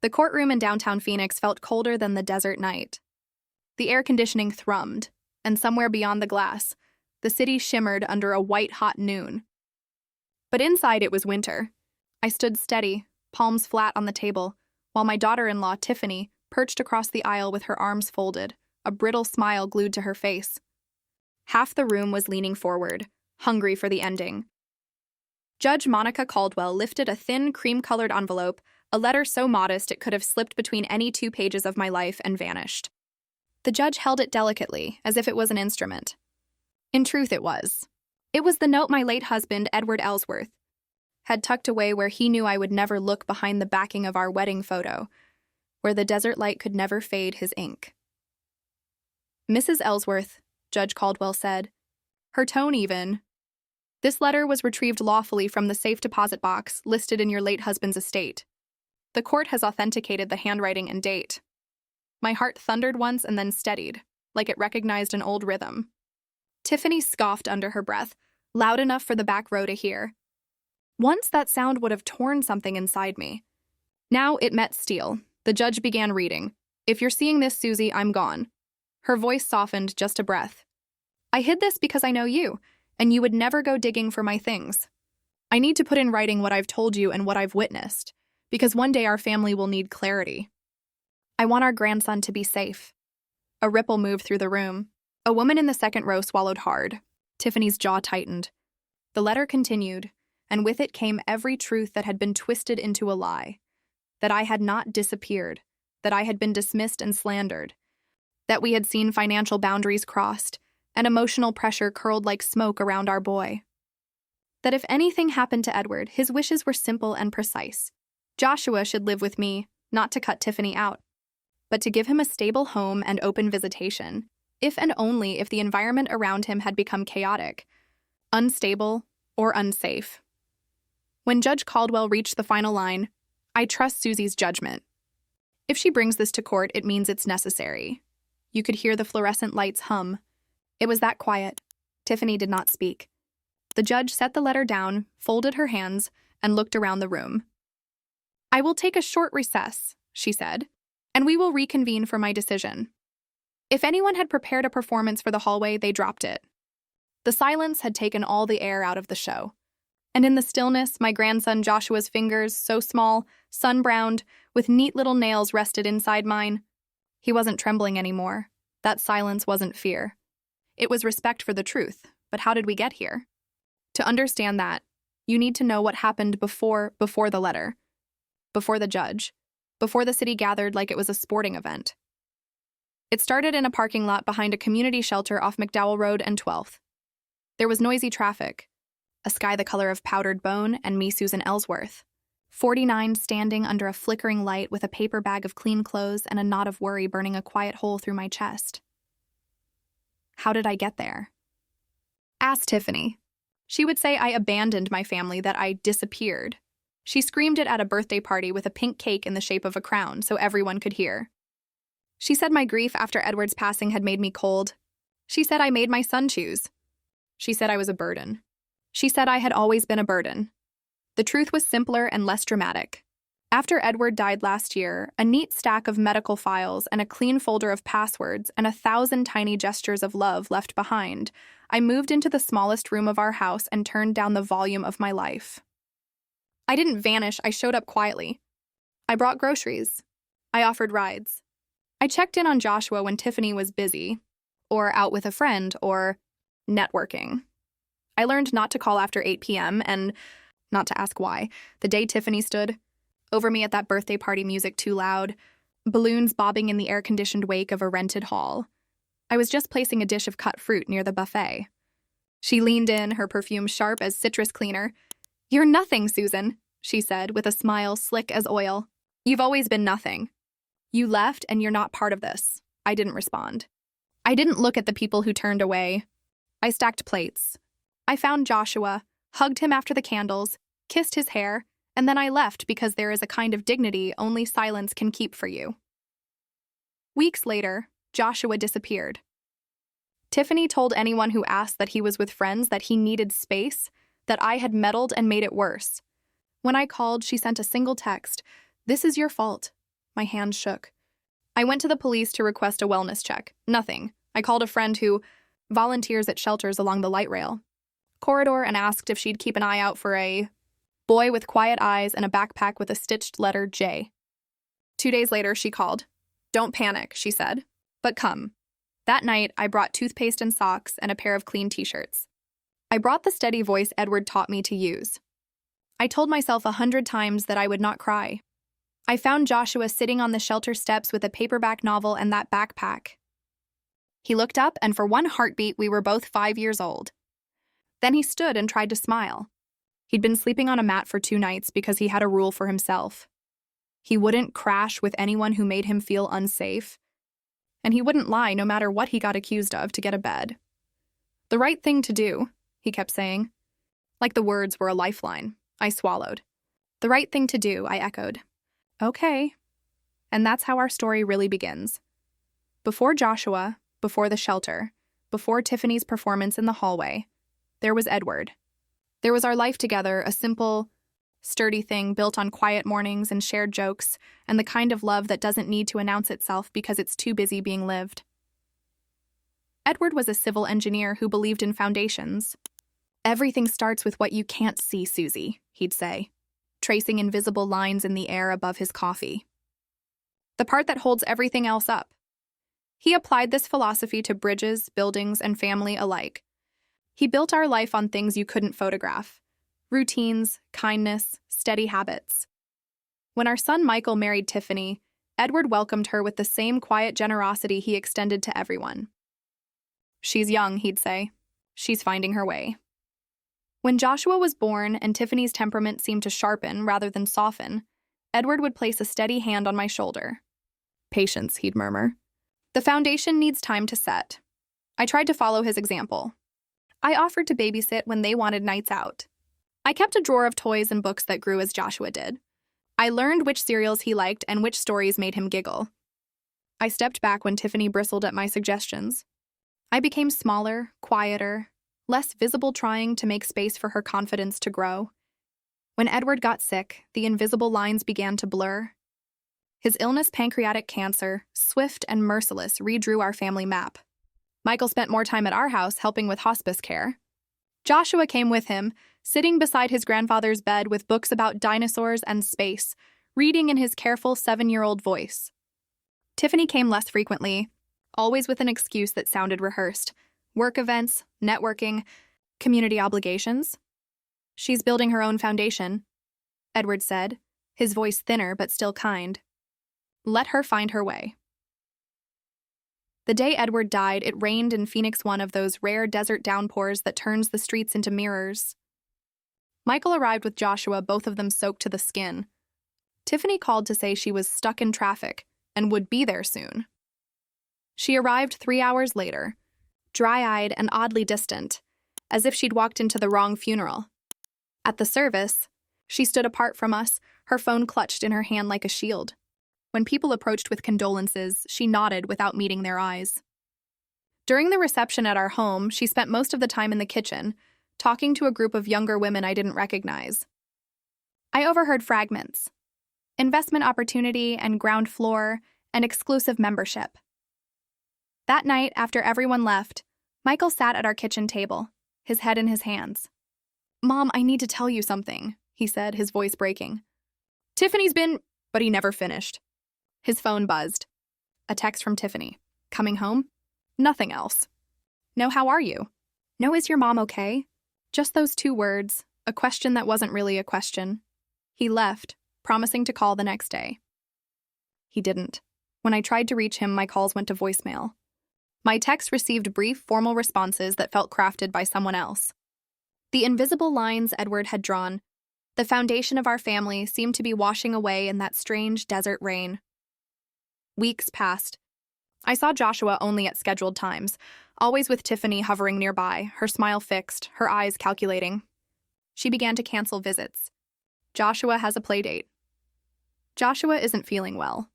The courtroom in downtown Phoenix felt colder than the desert night. The air conditioning thrummed, and somewhere beyond the glass, the city shimmered under a white-hot noon. But inside it was winter. I stood steady, palms flat on the table, while my daughter-in-law, Tiffany, perched across the aisle with her arms folded, a brittle smile glued to her face. Half the room was leaning forward, hungry for the ending. Judge Monica Caldwell lifted a thin, cream-colored envelope, a letter so modest it could have slipped between any 2 pages of my life and vanished. The judge held it delicately, as if it was an instrument. In truth, it was. It was the note my late husband, Edward Ellsworth, had tucked away where he knew I would never look behind the backing of our wedding photo, where the desert light could never fade his ink. Mrs. Ellsworth, Judge Caldwell said, her tone even. This letter was retrieved lawfully from the safe deposit box listed in your late husband's estate. The court has authenticated the handwriting and date. My heart thundered once and then steadied, like it recognized an old rhythm. Tiffany scoffed under her breath, loud enough for the back row to hear. Once that sound would have torn something inside me. Now it met steel. The judge began reading. If you're seeing this, Susie, I'm gone. Her voice softened just a breath. I hid this because I know you, and you would never go digging for my things. I need to put in writing what I've told you and what I've witnessed, because one day our family will need clarity. I want our grandson to be safe. A ripple moved through the room. A woman in the second row swallowed hard. Tiffany's jaw tightened. The letter continued, and with it came every truth that had been twisted into a lie. That I had not disappeared, that I had been dismissed and slandered, that we had seen financial boundaries crossed, and emotional pressure curled like smoke around our boy. That if anything happened to Edward, his wishes were simple and precise. Joshua should live with me, not to cut Tiffany out, but to give him a stable home and open visitation, if and only if the environment around him had become chaotic, unstable, or unsafe. When Judge Caldwell reached the final line, I trust Susie's judgment. If she brings this to court, it means it's necessary. You could hear the fluorescent lights hum. It was that quiet. Tiffany did not speak. The judge set the letter down, folded her hands, and looked around the room. I will take a short recess, she said, and we will reconvene for my decision. If anyone had prepared a performance for the hallway, they dropped it. The silence had taken all the air out of the show. And in the stillness, my grandson Joshua's fingers, so small, sun-browned, with neat little nails rested inside mine. He wasn't trembling anymore. That silence wasn't fear. It was respect for the truth. But how did we get here? To understand that, you need to know what happened before the letter, before the judge, before the city gathered like it was a sporting event. It started in a parking lot behind a community shelter off McDowell Road and 12th. There was noisy traffic, a sky the color of powdered bone, and me, Susan Ellsworth, 49, standing under a flickering light with a paper bag of clean clothes and a knot of worry burning a quiet hole through my chest. How did I get there? Ask Tiffany. She would say I abandoned my family, that I disappeared. She screamed it at a birthday party with a pink cake in the shape of a crown so everyone could hear. She said my grief after Edward's passing had made me cold. She said I made my son choose. She said I was a burden. She said I had always been a burden. The truth was simpler and less dramatic. After Edward died last year, a neat stack of medical files and a clean folder of passwords and 1,000 tiny gestures of love left behind, I moved into the smallest room of our house and turned down the volume of my life. I didn't vanish, I showed up quietly. I brought groceries. I offered rides. I checked in on Joshua when Tiffany was busy, or out with a friend, or networking. I learned not to call after 8 p.m. and not to ask why. The day Tiffany stood over me at that birthday party, music too loud, balloons bobbing in the air-conditioned wake of a rented hall. I was just placing a dish of cut fruit near the buffet. She leaned in, her perfume sharp as citrus cleaner. "You're nothing, Susan," she said, with a smile slick as oil. "You've always been nothing. You left and you're not part of this." I didn't respond. I didn't look at the people who turned away. I stacked plates. I found Joshua, hugged him after the candles, kissed his hair, and then I left because there is a kind of dignity only silence can keep for you. Weeks later, Joshua disappeared. Tiffany told anyone who asked that he was with friends that he needed space, that I had meddled and made it worse. When I called, she sent a single text, "This is your fault. My hands shook. I went to the police to request a wellness check. Nothing. I called a friend who volunteers at shelters along the light rail corridor and asked if she'd keep an eye out for a boy with quiet eyes and a backpack with a stitched letter J. 2 days later, she called. "Don't panic," she said, "but come." That night, I brought toothpaste and socks and a pair of clean t-shirts. I brought the steady voice Edward taught me to use. I told myself 100 times that I would not cry. I found Joshua sitting on the shelter steps with a paperback novel and that backpack. He looked up, and for one heartbeat, we were both 5 years old. Then he stood and tried to smile. He'd been sleeping on a mat for 2 nights because he had a rule for himself. He wouldn't crash with anyone who made him feel unsafe. And he wouldn't lie no matter what he got accused of to get a bed. "The right thing to do," he kept saying. Like the words were a lifeline. I swallowed. "The right thing to do," I echoed. "Okay." And that's how our story really begins. Before Joshua, before the shelter, before Tiffany's performance in the hallway, there was Edward. There was our life together, a simple, sturdy thing built on quiet mornings and shared jokes, and the kind of love that doesn't need to announce itself because it's too busy being lived. Edward was a civil engineer who believed in foundations. "Everything starts with what you can't see, Susie," he'd say, tracing invisible lines in the air above his coffee. The part that holds everything else up. He applied this philosophy to bridges, buildings, and family alike. He built our life on things you couldn't photograph. Routines, kindness, steady habits. When our son Michael married Tiffany, Edward welcomed her with the same quiet generosity he extended to everyone. "She's young," he'd say. "She's finding her way." When Joshua was born and Tiffany's temperament seemed to sharpen rather than soften, Edward would place a steady hand on my shoulder. "Patience," he'd murmur. "The foundation needs time to set." I tried to follow his example. I offered to babysit when they wanted nights out. I kept a drawer of toys and books that grew as Joshua did. I learned which cereals he liked and which stories made him giggle. I stepped back when Tiffany bristled at my suggestions. I became smaller, quieter, less visible, trying to make space for her confidence to grow. When Edward got sick, the invisible lines began to blur. His illness, pancreatic cancer, swift and merciless, redrew our family map. Michael spent more time at our house helping with hospice care. Joshua came with him, sitting beside his grandfather's bed with books about dinosaurs and space, reading in his careful 7-year-old voice. Tiffany came less frequently, always with an excuse that sounded rehearsed. Work events, networking, community obligations. "She's building her own foundation," Edward said, his voice thinner but still kind. "Let her find her way." The day Edward died, it rained in Phoenix, one of those rare desert downpours that turns the streets into mirrors. Michael arrived with Joshua, both of them soaked to the skin. Tiffany called to say she was stuck in traffic and would be there soon. She arrived 3 hours later, dry-eyed and oddly distant, as if she'd walked into the wrong funeral. At the service, she stood apart from us, her phone clutched in her hand like a shield. When people approached with condolences, she nodded without meeting their eyes. During the reception at our home, she spent most of the time in the kitchen, talking to a group of younger women I didn't recognize. I overheard fragments: investment opportunity and ground floor and exclusive membership. That night, after everyone left, Michael sat at our kitchen table, his head in his hands. "Mom, I need to tell you something," he said, his voice breaking. "Tiffany's been—" But he never finished. His phone buzzed. A text from Tiffany. "Coming home?" Nothing else. "No, how are you?" "No, is your mom okay?" Just those 2 words, a question that wasn't really a question. He left, promising to call the next day. He didn't. When I tried to reach him, my calls went to voicemail. My texts received brief, formal responses that felt crafted by someone else. The invisible lines Edward had drawn, the foundation of our family, seemed to be washing away in that strange desert rain. Weeks passed. I saw Joshua only at scheduled times, always with Tiffany hovering nearby, her smile fixed, her eyes calculating. She began to cancel visits. Joshua has a play date. Joshua isn't feeling well.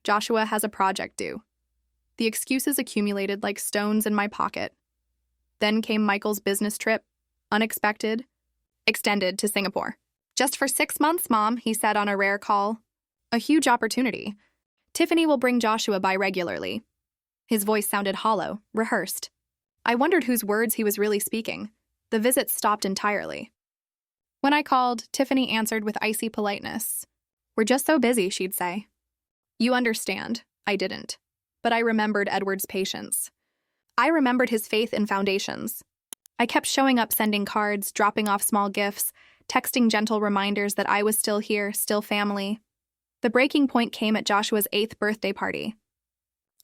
Joshua has a project due. The excuses accumulated like stones in my pocket. Then came Michael's business trip, unexpected, extended to Singapore. "Just for 6 months, Mom," he said on a rare call. A huge opportunity. Tiffany will bring Joshua by regularly. His voice sounded hollow, rehearsed. I wondered whose words he was really speaking. The visit stopped entirely. When I called, Tiffany answered with icy politeness. We're just so busy, she'd say. You understand. I didn't. But I remembered Edward's patience. I remembered his faith in foundations. I kept showing up, sending cards, dropping off small gifts, texting gentle reminders that I was still here, still family. The breaking point came at Joshua's 8th birthday party.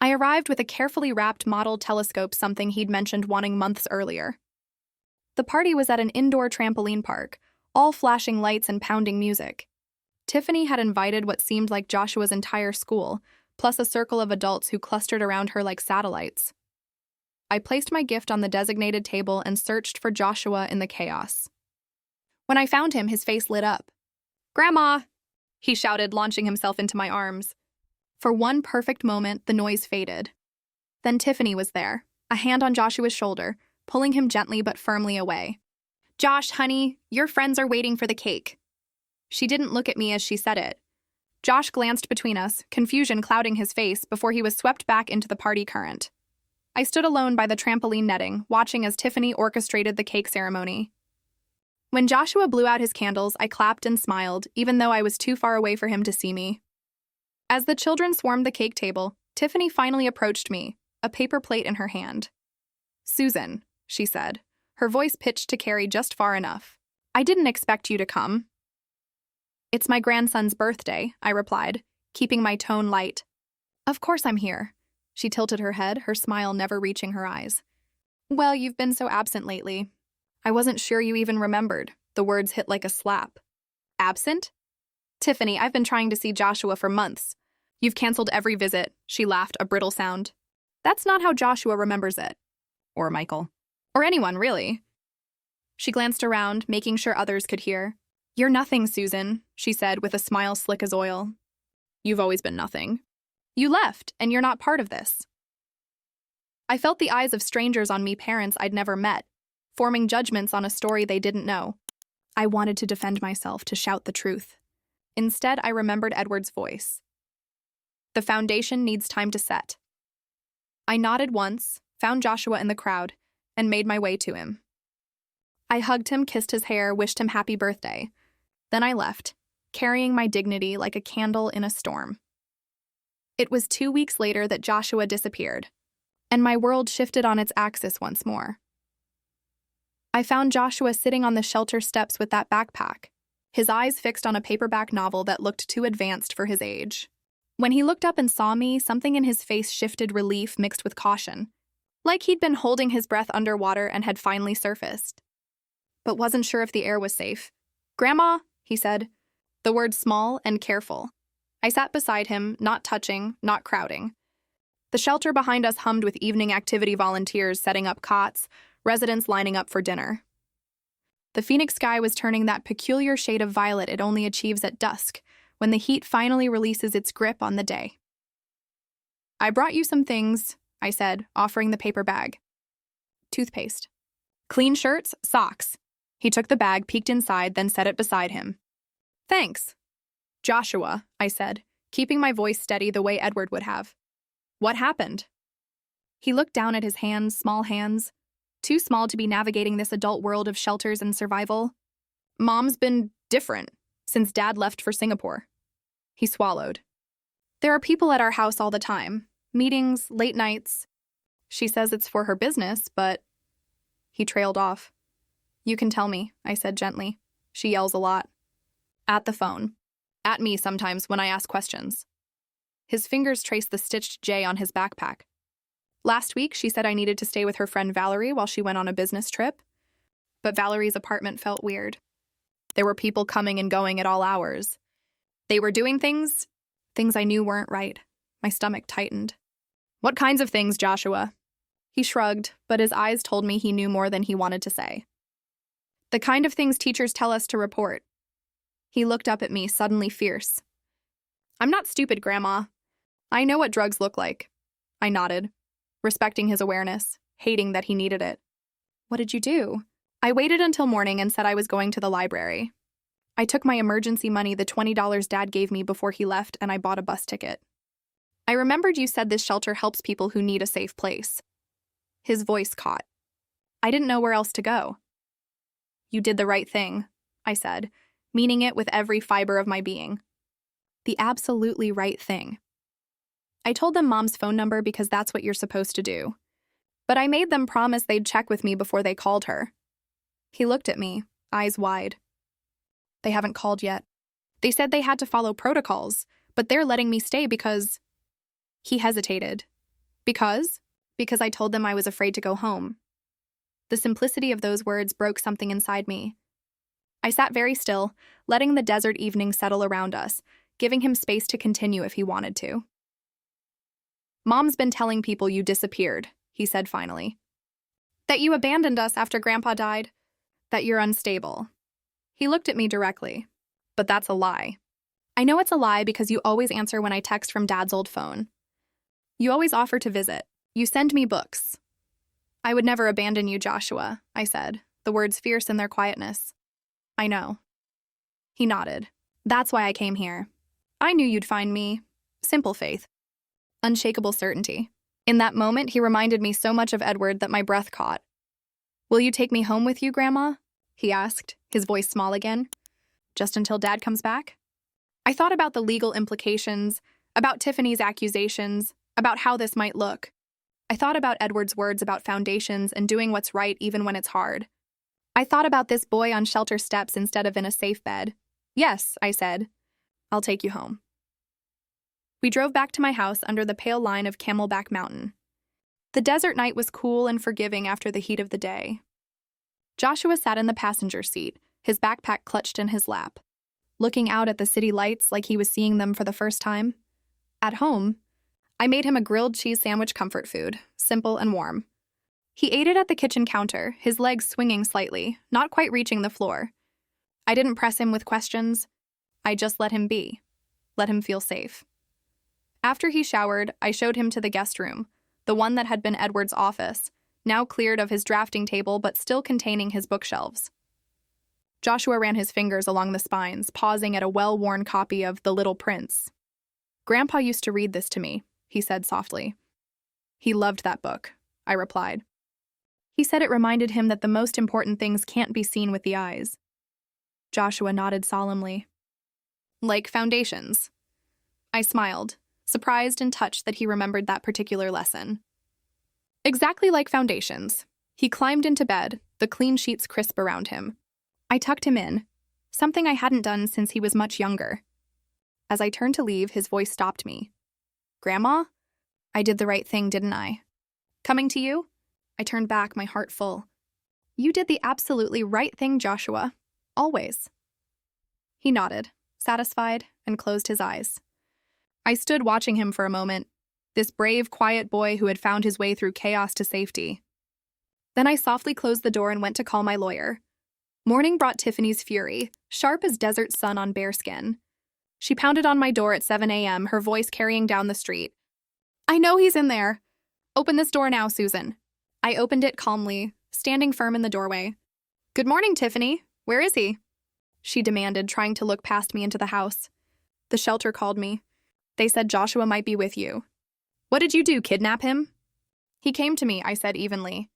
I arrived with a carefully wrapped model telescope, something he'd mentioned wanting months earlier. The party was at an indoor trampoline park, all flashing lights and pounding music. Tiffany had invited what seemed like Joshua's entire school, plus a circle of adults who clustered around her like satellites. I placed my gift on the designated table and searched for Joshua in the chaos. When I found him, his face lit up. "Grandma!" he shouted, launching himself into my arms. For one perfect moment, the noise faded. Then Tiffany was there, a hand on Joshua's shoulder, pulling him gently but firmly away. "Josh, honey, your friends are waiting for the cake." She didn't look at me as she said it. Josh glanced between us, confusion clouding his face before he was swept back into the party current. I stood alone by the trampoline netting, watching as Tiffany orchestrated the cake ceremony. When Joshua blew out his candles, I clapped and smiled, even though I was too far away for him to see me. As the children swarmed the cake table, Tiffany finally approached me, a paper plate in her hand. "Susan," she said, her voice pitched to carry just far enough. "I didn't expect you to come." "It's my grandson's birthday," I replied, keeping my tone light. "Of course I'm here." She tilted her head, her smile never reaching her eyes. "Well, you've been so absent lately. I wasn't sure you even remembered." The words hit like a slap. "Absent? Tiffany, I've been trying to see Joshua for months. You've canceled every visit," she laughed, a brittle sound. "That's not how Joshua remembers it. Or Michael. Or anyone, really." She glanced around, making sure others could hear. "You're nothing, Susan," she said with a smile slick as oil. "You've always been nothing. You left, and you're not part of this." I felt the eyes of strangers on me, parents I'd never met, forming judgments on a story they didn't know. I wanted to defend myself, to shout the truth. Instead, I remembered Edward's voice. "The foundation needs time to set." I nodded once, found Joshua in the crowd, and made my way to him. I hugged him, kissed his hair, wished him happy birthday. Then I left, carrying my dignity like a candle in a storm. It was 2 weeks later that Joshua disappeared, and my world shifted on its axis once more. I found Joshua sitting on the shelter steps with that backpack, his eyes fixed on a paperback novel that looked too advanced for his age. When he looked up and saw me, something in his face shifted, relief mixed with caution, like he'd been holding his breath underwater and had finally surfaced. But wasn't sure if the air was safe. "Grandma," he said, the words small and careful. I sat beside him, not touching, not crowding. The shelter behind us hummed with evening activity volunteers setting up cots, residents lining up for dinner. The Phoenix sky was turning that peculiar shade of violet it only achieves at dusk, when the heat finally releases its grip on the day. "I brought you some things," I said, offering the paper bag. "Toothpaste. Clean shirts, socks." He took the bag, peeked inside, then set it beside him. "Thanks." "Joshua," I said, keeping my voice steady the way Edward would have. "What happened?" He looked down at his hands, small hands, too small to be navigating this adult world of shelters and survival. "Mom's been different since Dad left for Singapore." He swallowed. "There are people at our house all the time. Meetings, late nights. She says it's for her business, but..." He trailed off. "You can tell me," I said gently. "She yells a lot." "At the phone. At me sometimes when I ask questions." His fingers traced the stitched J on his backpack. "Last week, she said I needed to stay with her friend Valerie while she went on a business trip. But Valerie's apartment felt weird. There were people coming and going at all hours. They were doing things I knew weren't right." My stomach tightened. "What kinds of things, Joshua?" He shrugged, but his eyes told me he knew more than he wanted to say. "The kind of things teachers tell us to report." He looked up at me, suddenly fierce. "I'm not stupid, Grandma. I know what drugs look like." I nodded, respecting his awareness, hating that he needed it. "What did you do?" "I waited until morning and said I was going to the library." I took my emergency money, the $20 Dad gave me before he left, and I bought a bus ticket. I remembered you said this shelter helps people who need a safe place. His voice caught. I didn't know where else to go. You did the right thing, I said, meaning it with every fiber of my being. The absolutely right thing. I told them Mom's phone number because that's what you're supposed to do. But I made them promise they'd check with me before they called her. He looked at me, eyes wide. They haven't called yet. They said they had to follow protocols, but they're letting me stay because... He hesitated. Because? Because I told them I was afraid to go home. The simplicity of those words broke something inside me. I sat very still, letting the desert evening settle around us, giving him space to continue if he wanted to. Mom's been telling people you disappeared, he said finally. That you abandoned us after Grandpa died. That you're unstable. He looked at me directly. But that's a lie. I know it's a lie because you always answer when I text from Dad's old phone. You always offer to visit. You send me books. I would never abandon you, Joshua, I said, the words fierce in their quietness. I know. He nodded. That's why I came here. I knew you'd find me. Simple faith. Unshakable certainty. In that moment, he reminded me so much of Edward that my breath caught. Will you take me home with you, Grandma? He asked, his voice small again. Just until Dad comes back? I thought about the legal implications, about Tiffany's accusations, about how this might look. I thought about Edward's words about foundations and doing what's right even when it's hard. I thought about this boy on shelter steps instead of in a safe bed. Yes, I said. I'll take you home. We drove back to my house under the pale line of Camelback Mountain. The desert night was cool and forgiving after the heat of the day. Joshua sat in the passenger seat, his backpack clutched in his lap, looking out at the city lights like he was seeing them for the first time. At home, I made him a grilled cheese sandwich comfort food, simple and warm. He ate it at the kitchen counter, his legs swinging slightly, not quite reaching the floor. I didn't press him with questions. I just let him be. Let him feel safe. After he showered, I showed him to the guest room, the one that had been Edward's office, now cleared of his drafting table but still containing his bookshelves. Joshua ran his fingers along the spines, pausing at a well-worn copy of The Little Prince. Grandpa used to read this to me, he said softly. He loved that book, I replied. He said it reminded him that the most important things can't be seen with the eyes. Joshua nodded solemnly. Like foundations. I smiled, surprised and touched that he remembered that particular lesson. Exactly like foundations. He climbed into bed, the clean sheets crisp around him. I tucked him in, something I hadn't done since he was much younger. As I turned to leave, his voice stopped me. Grandma? I did the right thing, didn't I? Coming to you? I turned back, my heart full. You did the absolutely right thing, Joshua. Always. He nodded, satisfied, and closed his eyes. I stood watching him for a moment, this brave, quiet boy who had found his way through chaos to safety. Then I softly closed the door and went to call my lawyer. Morning brought Tiffany's fury, sharp as desert sun on bearskin. She pounded on my door at 7 a.m., her voice carrying down the street. I know he's in there. Open this door now, Susan. I opened it calmly, standing firm in the doorway. Good morning, Tiffany. Where is he? She demanded, trying to look past me into the house. The shelter called me. They said Joshua might be with you. What did you do, kidnap him? He came to me, I said evenly.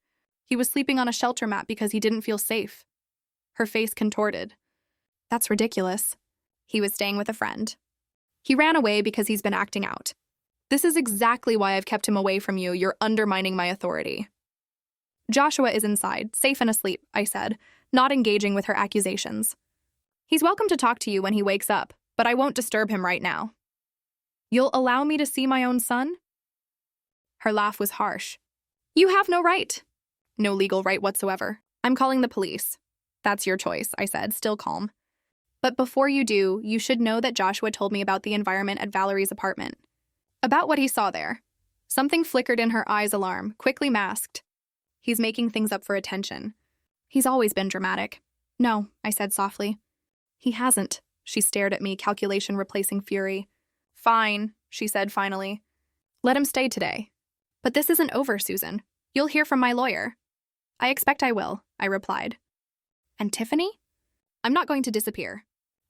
He was sleeping on a shelter mat because he didn't feel safe. Her face contorted. That's ridiculous. He was staying with a friend. He ran away because he's been acting out. This is exactly why I've kept him away from you. You're undermining my authority. Joshua is inside, safe and asleep, I said, not engaging with her accusations. He's welcome to talk to you when he wakes up, but I won't disturb him right now. You'll allow me to see my own son? Her laugh was harsh. You have no right. No legal right whatsoever. I'm calling the police. That's your choice, I said, still calm. But before you do, you should know that Joshua told me about the environment at Valerie's apartment. About what he saw there. Something flickered in her eyes' alarm, quickly masked. He's making things up for attention. He's always been dramatic. No, I said softly. He hasn't. She stared at me, calculation replacing fury. Fine, she said finally. Let him stay today. But this isn't over, Susan. You'll hear from my lawyer. I expect I will, I replied. And Tiffany? I'm not going to disappear.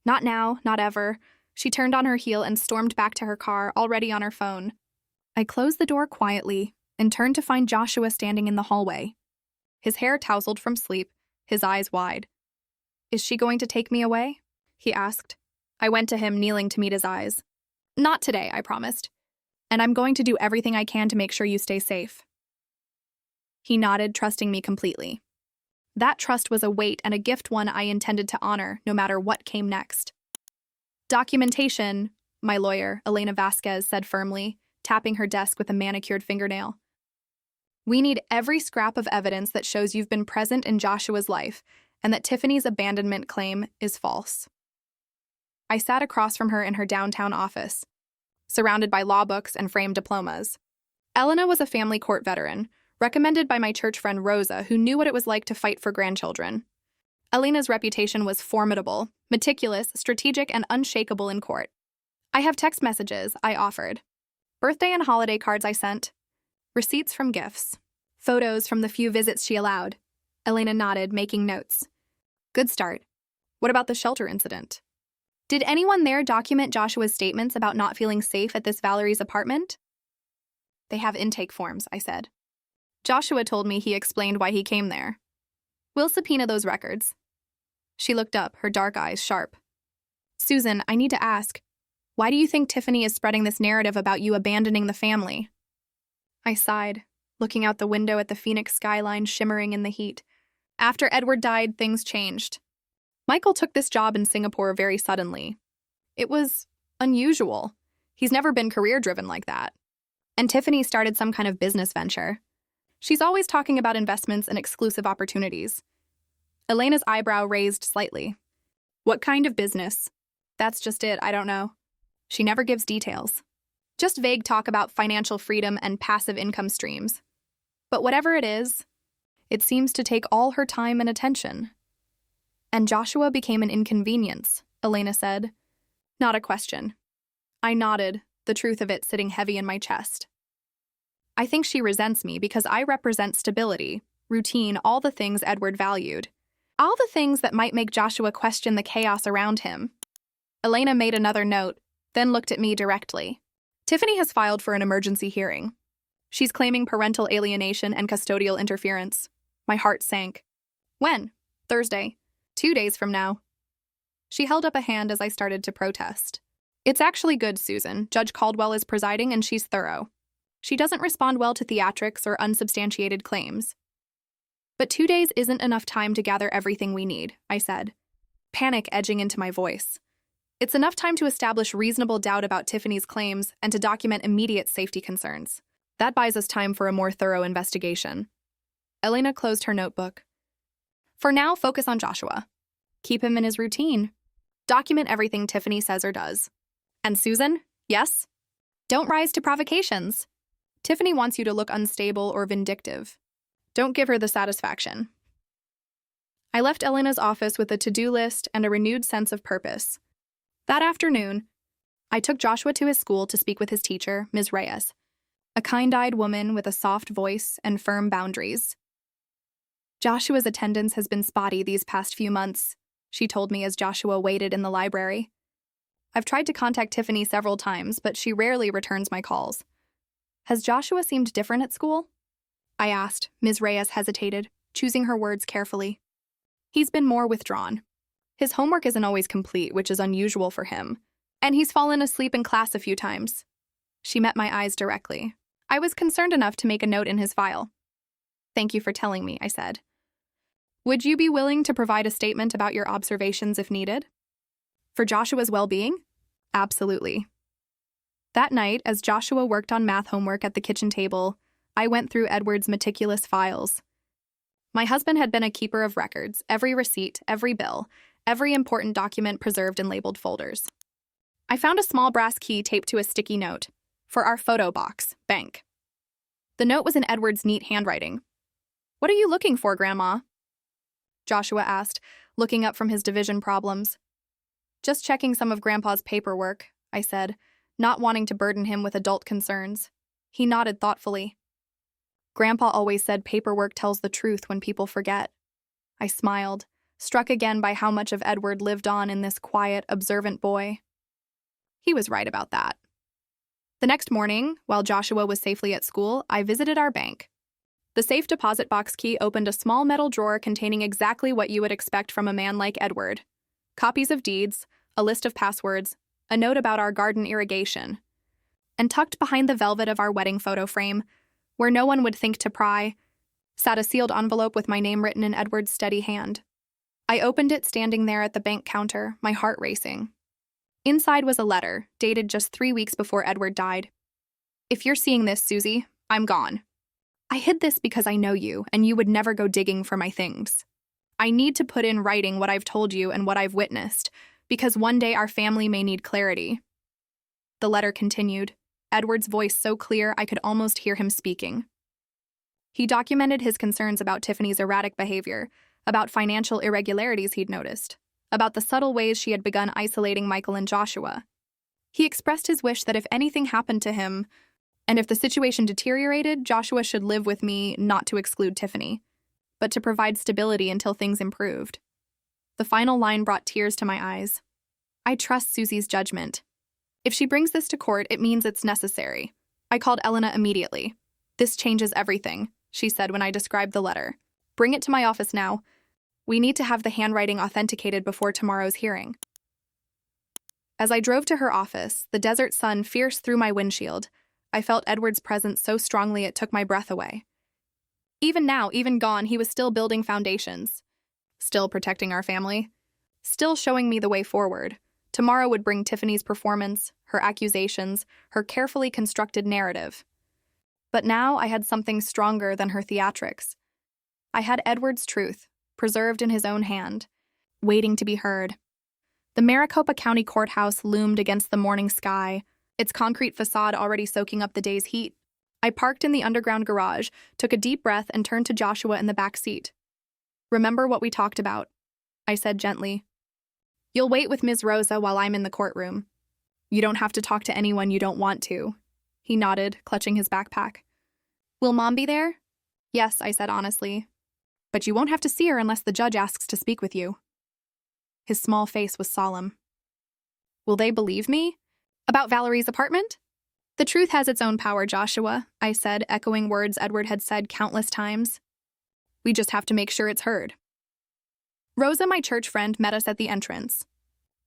Not now, not ever. She turned on her heel and stormed back to her car, already on her phone. I closed the door quietly and turned to find Joshua standing in the hallway. His hair tousled from sleep, his eyes wide. "Is she going to take me away?" he asked. I went to him, kneeling to meet his eyes. "Not today," I promised. "And I'm going to do everything I can to make sure you stay safe." He nodded, trusting me completely. That trust was a weight and a gift, one I intended to honor, no matter what came next. "Documentation," my lawyer, Elena Vasquez, said firmly, tapping her desk with a manicured fingernail. "We need every scrap of evidence that shows you've been present in Joshua's life and that Tiffany's abandonment claim is false." I sat across from her in her downtown office, surrounded by law books and framed diplomas. Elena was a family court veteran, recommended by my church friend Rosa, who knew what it was like to fight for grandchildren. Elena's reputation was formidable, meticulous, strategic, and unshakable in court. "I have text messages," I offered. "Birthday and holiday cards I sent. Receipts from gifts. Photos from the few visits she allowed." Elena nodded, making notes. "Good start. What about the shelter incident? Did anyone there document Joshua's statements about not feeling safe at this Valerie's apartment?" "They have intake forms," I said. "Joshua told me he explained why he came there. We'll subpoena those records." She looked up, her dark eyes sharp. "Susan, I need to ask, why do you think Tiffany is spreading this narrative about you abandoning the family?" I sighed, looking out the window at the Phoenix skyline shimmering in the heat. After Edward died, things changed. Michael took this job in Singapore very suddenly. It was unusual. He's never been career-driven like that. And Tiffany started some kind of business venture. She's always talking about investments and exclusive opportunities. Elena's eyebrow raised slightly. "What kind of business?" "That's just it, I don't know. She never gives details. Just vague talk about financial freedom and passive income streams. But whatever it is, it seems to take all her time and attention." "And Joshua became an inconvenience," Elena said. Not a question. I nodded, the truth of it sitting heavy in my chest. "I think she resents me because I represent stability, routine, all the things Edward valued. All the things that might make Joshua question the chaos around him." Elena made another note, then looked at me directly. "Tiffany has filed for an emergency hearing. She's claiming parental alienation and custodial interference." My heart sank. "When?" "Thursday. 2 days from now." She held up a hand as I started to protest. "It's actually good, Susan. Judge Caldwell is presiding and she's thorough. She doesn't respond well to theatrics or unsubstantiated claims." "But 2 days isn't enough time to gather everything we need," I said, panic edging into my voice. "It's enough time to establish reasonable doubt about Tiffany's claims and to document immediate safety concerns. That buys us time for a more thorough investigation." Elena closed her notebook. "For now, focus on Joshua. Keep him in his routine. Document everything Tiffany says or does. And Susan, yes? Don't rise to provocations. Tiffany wants you to look unstable or vindictive. Don't give her the satisfaction." I left Elena's office with a to-do list and a renewed sense of purpose. That afternoon, I took Joshua to his school to speak with his teacher, Ms. Reyes, a kind-eyed woman with a soft voice and firm boundaries. "Joshua's attendance has been spotty these past few months," she told me as Joshua waited in the library. "I've tried to contact Tiffany several times, but she rarely returns my calls. Has Joshua seemed different at school?" I asked. Ms. Reyes hesitated, choosing her words carefully. "He's been more withdrawn. His homework isn't always complete, which is unusual for him, and he's fallen asleep in class a few times." She met my eyes directly. I was concerned enough to make a note in his file. "Thank you for telling me," I said. "Would you be willing to provide a statement about your observations if needed?" "For Joshua's well-being?" "Absolutely." That night, as Joshua worked on math homework at the kitchen table, I went through Edward's meticulous files. My husband had been a keeper of records, every receipt, every bill, every important document preserved in labeled folders. I found a small brass key taped to a sticky note, "For our photo box, bank." The note was in Edward's neat handwriting. "What are you looking for, Grandma?" Joshua asked, looking up from his division problems. "Just checking some of Grandpa's paperwork," I said, not wanting to burden him with adult concerns. He nodded thoughtfully. "Grandpa always said paperwork tells the truth when people forget." I smiled, struck again by how much of Edward lived on in this quiet, observant boy. He was right about that. The next morning, while Joshua was safely at school, I visited our bank. The safe deposit box key opened a small metal drawer containing exactly what you would expect from a man like Edward: copies of deeds, a list of passwords, a note about our garden irrigation. And tucked behind the velvet of our wedding photo frame, where no one would think to pry, sat a sealed envelope with my name written in Edward's steady hand. I opened it standing there at the bank counter, my heart racing. Inside was a letter, dated just 3 weeks before Edward died. "If you're seeing this, Susie, I'm gone. I hid this because I know you, and you would never go digging for my things. I need to put in writing what I've told you and what I've witnessed, because one day our family may need clarity." The letter continued, Edward's voice so clear I could almost hear him speaking. He documented his concerns about Tiffany's erratic behavior, about financial irregularities he'd noticed, about the subtle ways she had begun isolating Michael and Joshua. He expressed his wish that if anything happened to him, and if the situation deteriorated, Joshua should live with me, not to exclude Tiffany, but to provide stability until things improved. The final line brought tears to my eyes. I trust Susie's judgment. If she brings this to court, it means it's necessary. I called Elena immediately. "This changes everything," she said when I described the letter. "Bring it to my office now. We need to have the handwriting authenticated before tomorrow's hearing." As I drove to her office, the desert sun fierce through my windshield, I felt Edward's presence so strongly it took my breath away. Even now, even gone, he was still building foundations, still protecting our family, still showing me the way forward. Tomorrow would bring Tiffany's performance, her accusations, her carefully constructed narrative. But now I had something stronger than her theatrics. I had Edward's truth, preserved in his own hand, waiting to be heard. The Maricopa County Courthouse loomed against the morning sky, its concrete facade already soaking up the day's heat. I parked in the underground garage, took a deep breath, and turned to Joshua in the back seat. "Remember what we talked about," I said gently. "You'll wait with Ms. Rosa while I'm in the courtroom. You don't have to talk to anyone you don't want to." He nodded, clutching his backpack. "Will Mom be there?" "Yes," I said honestly. "But you won't have to see her unless the judge asks to speak with you." His small face was solemn. "Will they believe me? About Valerie's apartment?" "The truth has its own power, Joshua," I said, echoing words Edward had said countless times. "We just have to make sure it's heard." Rosa, my church friend, met us at the entrance.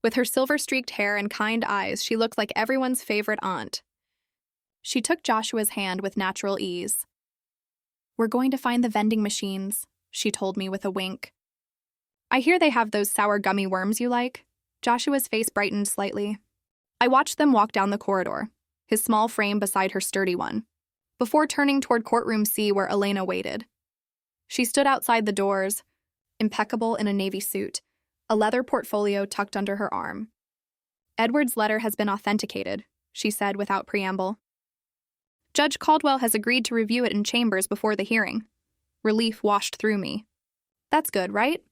With her silver-streaked hair and kind eyes, she looked like everyone's favorite aunt. She took Joshua's hand with natural ease. "We're going to find the vending machines," she told me with a wink. "I hear they have those sour gummy worms you like." Joshua's face brightened slightly. I watched them walk down the corridor, his small frame beside her sturdy one, before turning toward courtroom C where Elena waited. She stood outside the doors, impeccable in a navy suit, a leather portfolio tucked under her arm. "Edward's letter has been authenticated," she said without preamble. "Judge Caldwell has agreed to review it in chambers before the hearing." Relief washed through me. "That's good, right?"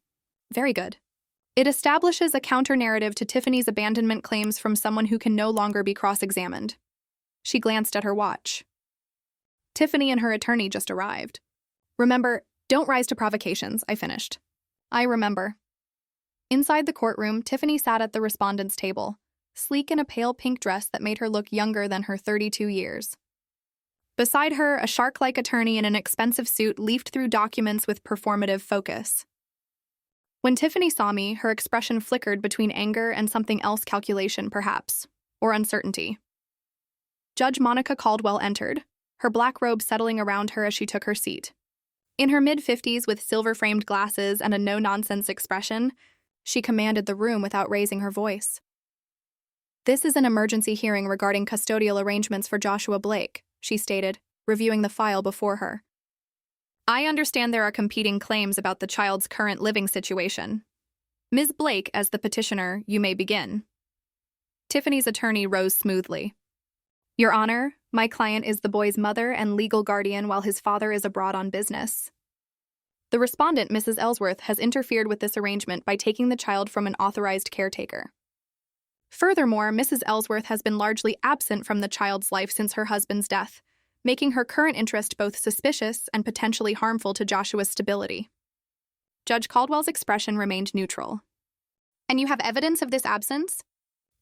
"Very good. It establishes a counter-narrative to Tiffany's abandonment claims from someone who can no longer be cross-examined." She glanced at her watch. "Tiffany and her attorney just arrived." "Remember, don't rise to provocations," I finished. "I remember." Inside the courtroom, Tiffany sat at the respondent's table, sleek in a pale pink dress that made her look younger than her 32 years. Beside her, a shark-like attorney in an expensive suit leafed through documents with performative focus. When Tiffany saw me, her expression flickered between anger and something else, calculation perhaps, or uncertainty. Judge Monica Caldwell entered, her black robe settling around her as she took her seat. In her mid-50s with silver-framed glasses and a no-nonsense expression, she commanded the room without raising her voice. "This is an emergency hearing regarding custodial arrangements for Joshua Blake," she stated, reviewing the file before her. "I understand there are competing claims about the child's current living situation. Ms. Blake, as the petitioner, you may begin." Tiffany's attorney rose smoothly. "Your Honor, my client is the boy's mother and legal guardian while his father is abroad on business. The respondent, Mrs. Ellsworth, has interfered with this arrangement by taking the child from an authorized caretaker. Furthermore, Mrs. Ellsworth has been largely absent from the child's life since her husband's death, making her current interest both suspicious and potentially harmful to Joshua's stability." Judge Caldwell's expression remained neutral. And you have evidence of this absence?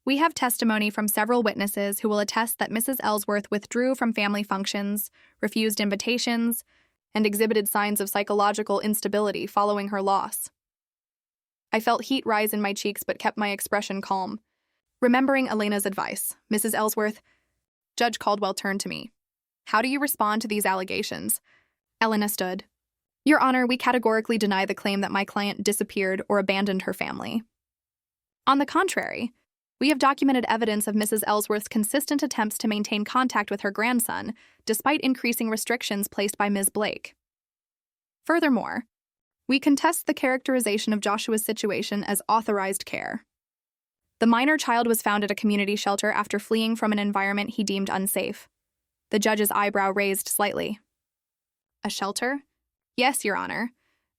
We have testimony from several witnesses who will attest that Mrs. Ellsworth withdrew from family functions, refused invitations, and exhibited signs of psychological instability following her loss. I felt heat rise in my cheeks but kept my expression calm. Remembering Elena's advice, Mrs. Ellsworth, Judge Caldwell turned to me. How do you respond to these allegations? Elena stood. Your Honor, we categorically deny the claim that my client disappeared or abandoned her family. On the contrary, we have documented evidence of Mrs. Ellsworth's consistent attempts to maintain contact with her grandson, despite increasing restrictions placed by Ms. Blake. Furthermore, we contest the characterization of Joshua's situation as authorized care. The minor child was found at a community shelter after fleeing from an environment he deemed unsafe. The judge's eyebrow raised slightly. A shelter? Yes, Your Honor.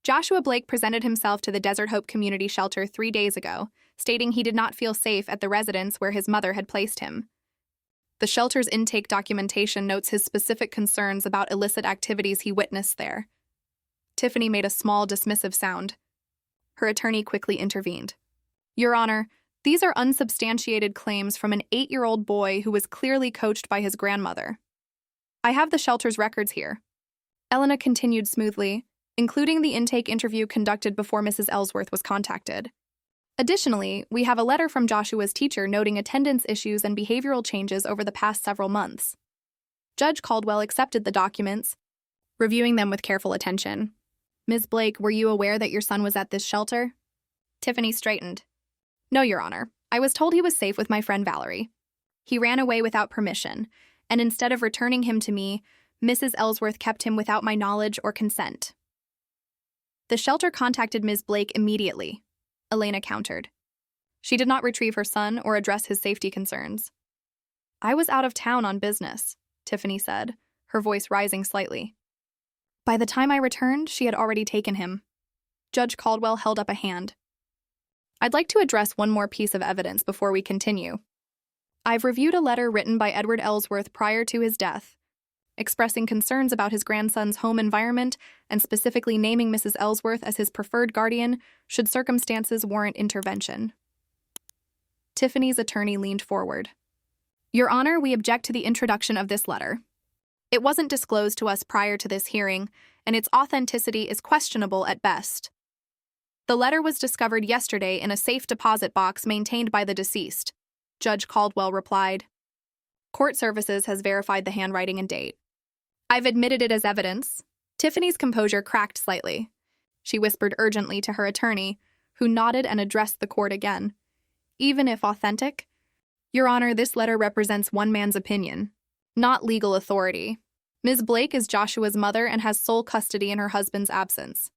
Joshua Blake presented himself to the Desert Hope Community Shelter 3 days ago, stating he did not feel safe at the residence where his mother had placed him. The shelter's intake documentation notes his specific concerns about illicit activities he witnessed there. Tiffany made a small, dismissive sound. Her attorney quickly intervened. Your Honor, these are unsubstantiated claims from an 8-year-old boy who was clearly coached by his grandmother. I have the shelter's records here. Elena continued smoothly, including the intake interview conducted before Mrs. Ellsworth was contacted. Additionally, we have a letter from Joshua's teacher noting attendance issues and behavioral changes over the past several months. Judge Caldwell accepted the documents, reviewing them with careful attention. Ms. Blake, were you aware that your son was at this shelter? Tiffany straightened. No, Your Honor. I was told he was safe with my friend Valerie. He ran away without permission, and instead of returning him to me, Mrs. Ellsworth kept him without my knowledge or consent. The shelter contacted Ms. Blake immediately, Elena countered. She did not retrieve her son or address his safety concerns. I was out of town on business, Tiffany said, her voice rising slightly. By the time I returned, she had already taken him. Judge Caldwell held up a hand. I'd like to address one more piece of evidence before we continue. I've reviewed a letter written by Edward Ellsworth prior to his death, expressing concerns about his grandson's home environment and specifically naming Mrs. Ellsworth as his preferred guardian should circumstances warrant intervention. Tiffany's attorney leaned forward. Your Honor, we object to the introduction of this letter. It wasn't disclosed to us prior to this hearing, and its authenticity is questionable at best. The letter was discovered yesterday in a safe deposit box maintained by the deceased, Judge Caldwell replied. Court Services has verified the handwriting and date. I've admitted it as evidence. Tiffany's composure cracked slightly. She whispered urgently to her attorney, who nodded and addressed the court again. Even if authentic, Your Honor, this letter represents one man's opinion, not legal authority. Ms. Blake is Joshua's mother and has sole custody in her husband's absence.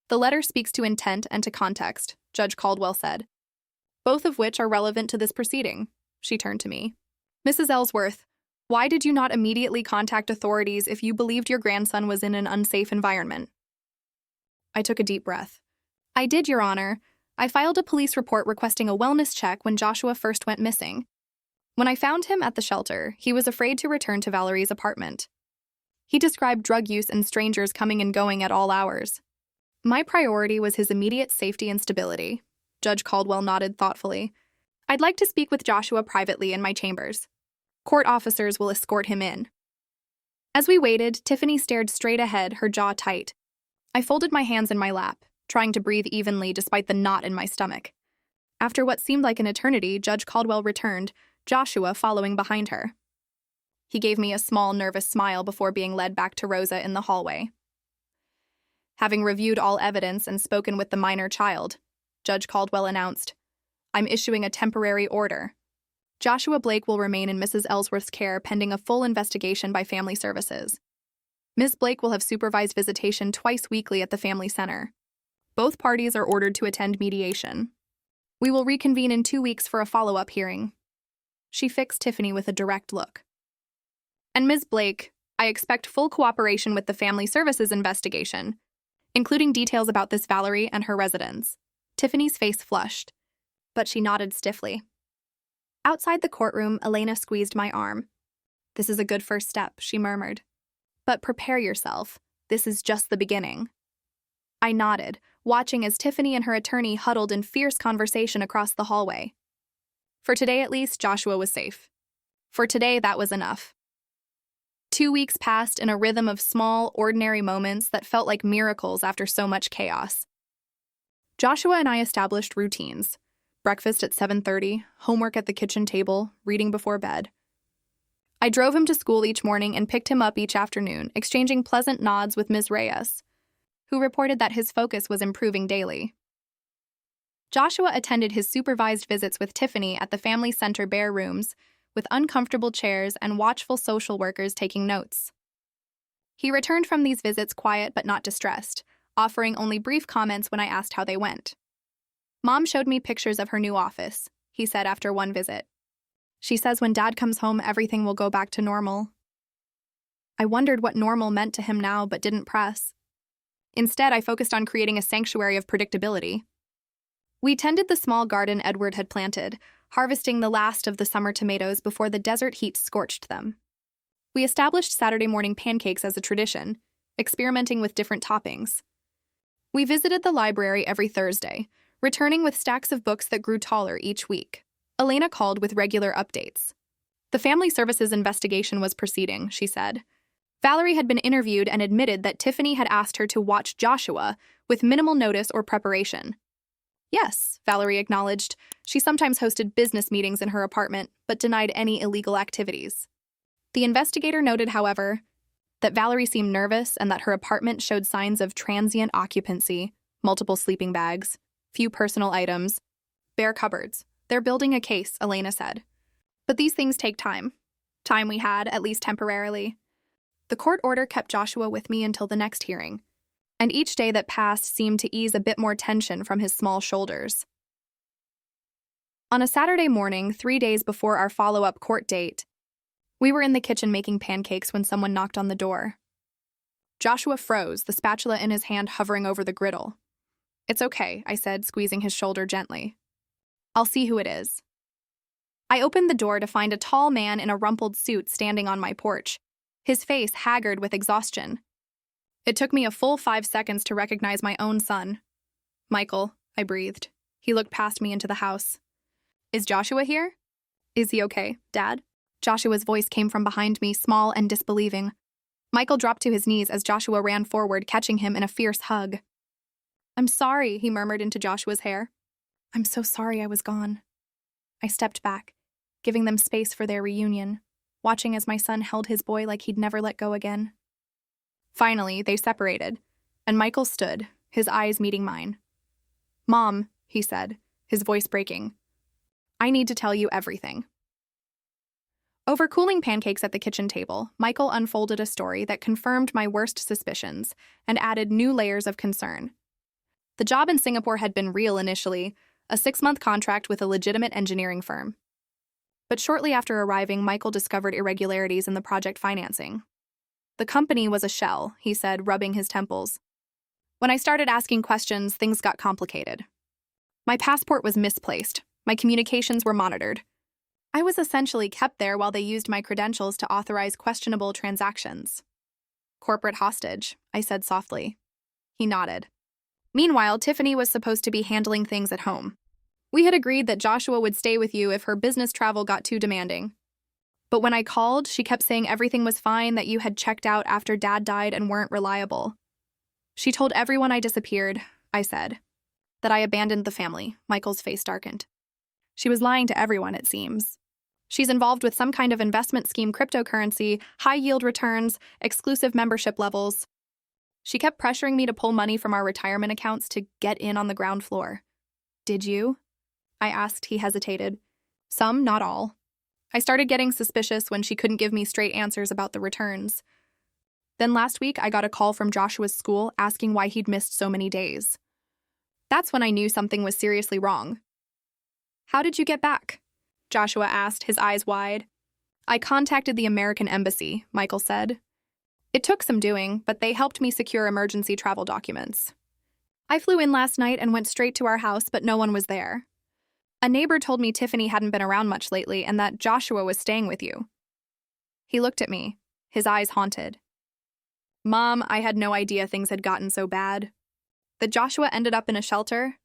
The letter speaks to intent and to context, Judge Caldwell said, both of which are relevant to this proceeding. She turned to me. Mrs. Ellsworth, why did you not immediately contact authorities if you believed your grandson was in an unsafe environment? I took a deep breath. I did, Your Honor. I filed a police report requesting a wellness check when Joshua first went missing. When I found him at the shelter, he was afraid to return to Valerie's apartment. He described drug use and strangers coming and going at all hours. My priority was his immediate safety and stability. Judge Caldwell nodded thoughtfully. I'd like to speak with Joshua privately in my chambers. Court officers will escort him in. As we waited, Tiffany stared straight ahead, her jaw tight. I folded my hands in my lap, trying to breathe evenly despite the knot in my stomach. After what seemed like an eternity, Judge Caldwell returned, Joshua following behind her. He gave me a small, nervous smile before being led back to Rosa in the hallway. Having reviewed all evidence and spoken with the minor child, Judge Caldwell announced, I'm issuing a temporary order. Joshua Blake will remain in Mrs. Ellsworth's care pending a full investigation by Family Services. Ms. Blake will have supervised visitation twice weekly at the family center. Both parties are ordered to attend mediation. We will reconvene in 2 weeks for a follow-up hearing. She fixed Tiffany with a direct look. And Ms. Blake, I expect full cooperation with the Family Services investigation, including details about this Valerie and her residence. Tiffany's face flushed, but she nodded stiffly. Outside the courtroom, Elena squeezed my arm. This is a good first step, she murmured. But prepare yourself. This is just the beginning. I nodded, watching as Tiffany and her attorney huddled in fierce conversation across the hallway. For today at least, Joshua was safe. For today, that was enough. 2 weeks passed in a rhythm of small, ordinary moments that felt like miracles after so much chaos. Joshua and I established routines. Breakfast at 7:30, homework at the kitchen table, reading before bed. I drove him to school each morning and picked him up each afternoon, exchanging pleasant nods with Ms. Reyes, who reported that his focus was improving daily. Joshua attended his supervised visits with Tiffany at the family center bare rooms, with uncomfortable chairs and watchful social workers taking notes. He returned from these visits quiet but not distressed, offering only brief comments when I asked how they went. Mom showed me pictures of her new office, he said after one visit. She says when Dad comes home, everything will go back to normal. I wondered what normal meant to him now, but didn't press. Instead, I focused on creating a sanctuary of predictability. We tended the small garden Edward had planted, harvesting the last of the summer tomatoes before the desert heat scorched them. We established Saturday morning pancakes as a tradition, experimenting with different toppings. We visited the library every Thursday, returning with stacks of books that grew taller each week. Elena called with regular updates. The family services investigation was proceeding, she said. Valerie had been interviewed and admitted that Tiffany had asked her to watch Joshua with minimal notice or preparation. Yes, Valerie acknowledged. She sometimes hosted business meetings in her apartment, but denied any illegal activities. The investigator noted, however, that Valerie seemed nervous and that her apartment showed signs of transient occupancy, multiple sleeping bags, few personal items, bare cupboards. They're building a case, Elena said. But these things take time. Time we had, at least temporarily. The court order kept Joshua with me until the next hearing, and each day that passed seemed to ease a bit more tension from his small shoulders. On a Saturday morning, 3 days before our follow-up court date, we were in the kitchen making pancakes when someone knocked on the door. Joshua froze, the spatula in his hand hovering over the griddle. "It's okay," I said, squeezing his shoulder gently. "I'll see who it is." I opened the door to find a tall man in a rumpled suit standing on my porch, his face haggard with exhaustion. It took me a full 5 seconds to recognize my own son. "Michael," I breathed. He looked past me into the house. "Is Joshua here?" "Is he okay, Dad?" Joshua's voice came from behind me, small and disbelieving. Michael dropped to his knees as Joshua ran forward, catching him in a fierce hug. "I'm sorry," he murmured into Joshua's hair. "I'm so sorry I was gone." I stepped back, giving them space for their reunion, watching as my son held his boy like he'd never let go again. Finally, they separated, and Michael stood, his eyes meeting mine. "Mom," he said, his voice breaking, "I need to tell you everything." Over cooling pancakes at the kitchen table, Michael unfolded a story that confirmed my worst suspicions and added new layers of concern. The job in Singapore had been real initially, a 6-month contract with a legitimate engineering firm. But shortly after arriving, Michael discovered irregularities in the project financing. "The company was a shell," he said, rubbing his temples. "When I started asking questions, things got complicated. My passport was misplaced. My communications were monitored. I was essentially kept there while they used my credentials to authorize questionable transactions." "Corporate hostage," I said softly. He nodded. "Meanwhile, Tiffany was supposed to be handling things at home. We had agreed that Joshua would stay with you if her business travel got too demanding. But when I called, she kept saying everything was fine, that you had checked out after Dad died and weren't reliable. She told everyone I disappeared," I said. "That I abandoned the family." Michael's face darkened. "She was lying to everyone, it seems. She's involved with some kind of investment scheme, cryptocurrency, high-yield returns, exclusive membership levels. She kept pressuring me to pull money from our retirement accounts to get in on the ground floor." "Did you?" I asked. He hesitated. "Some, not all. I started getting suspicious when she couldn't give me straight answers about the returns. Then last week, I got a call from Joshua's school asking why he'd missed so many days. That's when I knew something was seriously wrong." "How did you get back?" Joshua asked, his eyes wide. "I contacted the American Embassy," Michael said. "It took some doing, but they helped me secure emergency travel documents. I flew in last night and went straight to our house, but no one was there. A neighbor told me Tiffany hadn't been around much lately and that Joshua was staying with you." He looked at me, his eyes haunted. "Mom, I had no idea things had gotten so bad. That Joshua ended up in a shelter?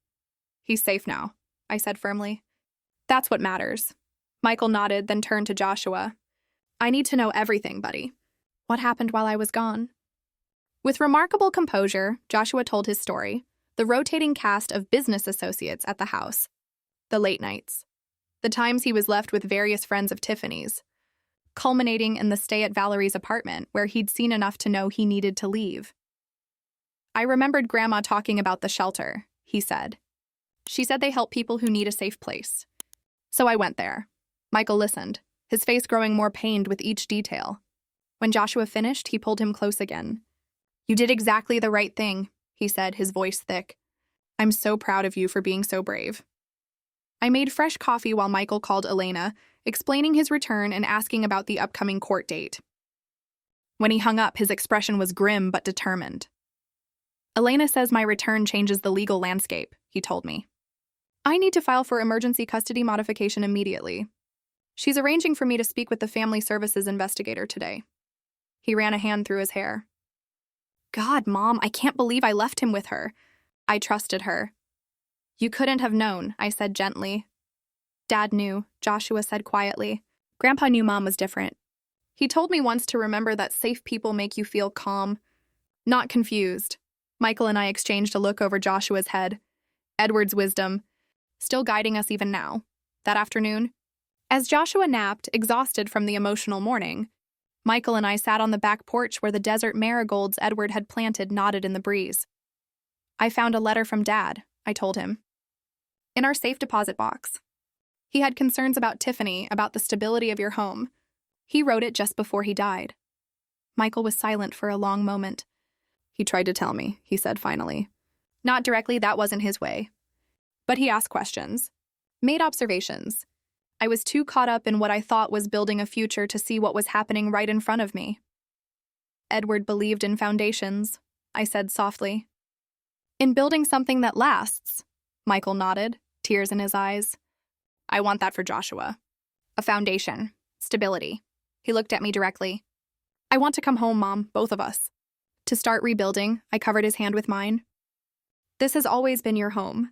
He's safe now, I said firmly. That's what matters. Michael nodded, then turned to Joshua. I need to know everything, buddy. What happened while I was gone? With remarkable composure, Joshua told his story, the rotating cast of business associates at the house, the late nights, the times he was left with various friends of Tiffany's, culminating in the stay at Valerie's apartment where he'd seen enough to know he needed to leave. I remembered Grandma talking about the shelter, he said. She said they help people who need a safe place. So I went there. Michael listened, his face growing more pained with each detail. When Joshua finished, he pulled him close again. You did exactly the right thing, he said, his voice thick. I'm so proud of you for being so brave. I made fresh coffee while Michael called Elena, explaining his return and asking about the upcoming court date. When he hung up, his expression was grim but determined. Elena says my return changes the legal landscape, he told me. I need to file for emergency custody modification immediately. She's arranging for me to speak with the family services investigator today. He ran a hand through his hair. God, Mom, I can't believe I left him with her. I trusted her. You couldn't have known, I said gently. Dad knew, Joshua said quietly. Grandpa knew Mom was different. He told me once to remember that safe people make you feel calm, not confused. Michael and I exchanged a look over Joshua's head. Edward's wisdom, still guiding us even now. That afternoon, as Joshua napped, exhausted from the emotional morning, Michael and I sat on the back porch where the desert marigolds Edward had planted nodded in the breeze. I found a letter from Dad, I told him. In our safe deposit box. He had concerns about Tiffany, about the stability of your home. He wrote it just before he died. Michael was silent for a long moment. He tried to tell me, he said finally. Not directly, that wasn't his way. But he asked questions, made observations. I was too caught up in what I thought was building a future to see what was happening right in front of me. Edward believed in foundations, I said softly. In building something that lasts, Michael nodded, tears in his eyes. I want that for Joshua. A foundation, stability. He looked at me directly. I want to come home, Mom, both of us. To start rebuilding, I covered his hand with mine. This has always been your home,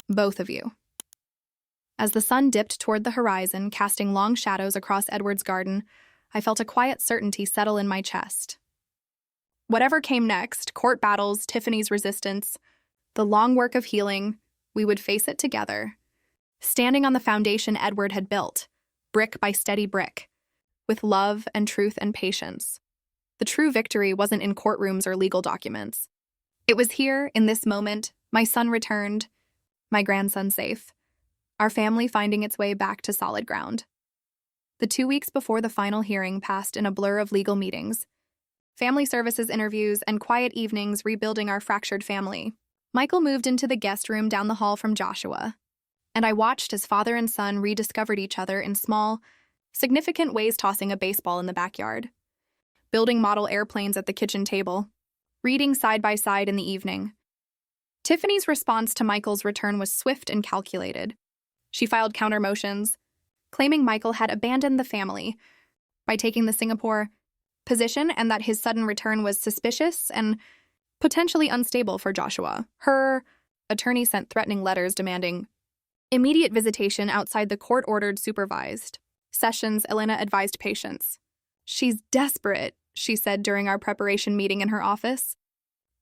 both of you. As the sun dipped toward the horizon, casting long shadows across Edward's garden, I felt a quiet certainty settle in my chest. Whatever came next, court battles, Tiffany's resistance, the long work of healing, we would face it together, standing on the foundation Edward had built, brick by steady brick, with love and truth and patience. The true victory wasn't in courtrooms or legal documents. It was here, in this moment, my son returned, my grandson safe, our family finding its way back to solid ground. The 2 weeks before the final hearing passed in a blur of legal meetings, family services interviews, and quiet evenings rebuilding our fractured family. Michael moved into the guest room down the hall from Joshua, and I watched as father and son rediscovered each other in small, significant ways, tossing a baseball in the backyard, building model airplanes at the kitchen table, reading side by side in the evening. Tiffany's response to Michael's return was swift and calculated. She filed counter motions, claiming Michael had abandoned the family by taking the Singapore position and that his sudden return was suspicious and potentially unstable for Joshua. Her attorney sent threatening letters demanding immediate visitation outside the court-ordered supervised sessions. Elena advised patience. She's desperate, she said during our preparation meeting in her office.